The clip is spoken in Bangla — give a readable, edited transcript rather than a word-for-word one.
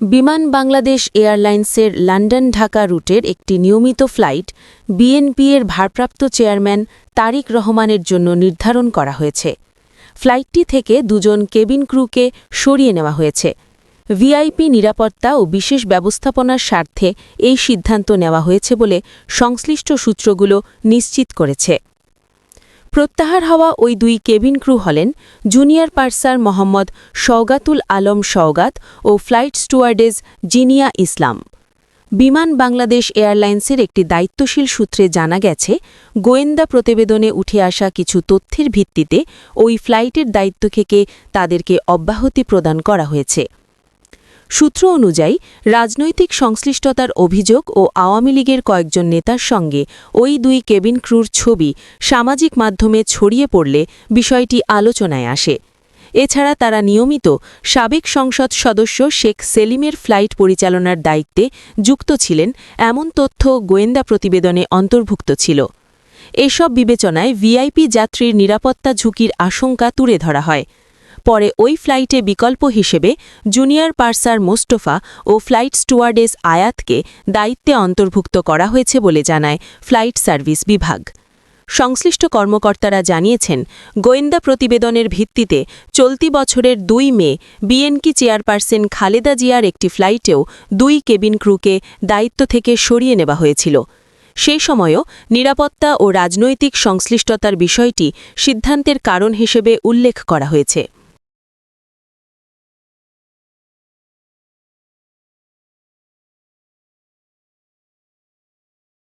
বিমান বাংলাদেশ এয়ারলাইন্সের লন্ডন ঢাকা রুটের একটি নিয়মিত ফ্লাইট বিএনপির ভারপ্রাপ্ত চেয়ারম্যান তারিক রহমানের জন্য নির্ধারণ করা হয়েছে। ফ্লাইটটি থেকে দুজন কেবিন ক্রুকে সরিয়ে নেওয়া হয়েছে। ভিআইপি নিরাপত্তা ও বিশেষ ব্যবস্থাপনার স্বার্থে এই সিদ্ধান্ত নেওয়া হয়েছে বলে সংশ্লিষ্ট সূত্রগুলো নিশ্চিত করেছে। প্রত্যাহার হওয়া ওই দুই কেবিন ক্রু হলেন জুনিয়র পার্সার মোহাম্মদ শওগাতুল আলম শওগাত ও ফ্লাইট স্টুয়ার্ডেস জিনিয়া ইসলাম। বিমান বাংলাদেশ এয়ারলাইন্সের একটি দায়িত্বশীল সূত্রে জানা গেছে, গোয়েন্দা প্রতিবেদনে উঠে আসা কিছু তথ্যের ভিত্তিতে ওই ফ্লাইটের দায়িত্ব থেকে তাদেরকে অব্যাহতি প্রদান করা হয়েছে। সূত্র অনুযায়ী রাজনৈতিক সংশ্লিষ্টতার অভিযোগ ও আওয়ামী লীগের কয়েকজন নেতার সঙ্গে ওই দুই কেবিন ক্রুর ছবি সামাজিক মাধ্যমে ছড়িয়ে পড়লে বিষয়টি আলোচনায় আসে। এছাড়া তারা নিয়মিত সাবেক সংসদ সদস্য শেখ সেলিমের ফ্লাইট পরিচালনার দায়িত্বে যুক্ত ছিলেন এমন তথ্য গোয়েন্দা প্রতিবেদনে অন্তর্ভুক্ত ছিল। এসব বিবেচনায় ভিআইপি যাত্রীর নিরাপত্তা ঝুঁকির আশঙ্কা তুলে ধরা হয়। পরে ওই ফ্লাইটে বিকল্প হিসেবে জুনিয়র পার্সার মোস্তফা ও ফ্লাইট স্টুয়ার্ডেস আয়াতকে দায়িত্বে অন্তর্ভুক্ত করা হয়েছে বলে জানায় ফ্লাইট সার্ভিস বিভাগ। সংশ্লিষ্ট কর্মকর্তারা জানিয়েছেন, গোয়েন্দা প্রতিবেদনের ভিত্তিতে চলতি বছরের ২ মে বিএনপি চেয়ারপারসন খালেদা জিয়ার একটি ফ্লাইটেও দুই কেবিন ক্রুকে দায়িত্ব থেকে সরিয়ে নেওয়া হয়েছিল। সেই সময়ও নিরাপত্তা ও রাজনৈতিক সংশ্লিষ্টতার বিষয়টি সিদ্ধান্তের কারণ হিসেবে উল্লেখ করা হয়েছে।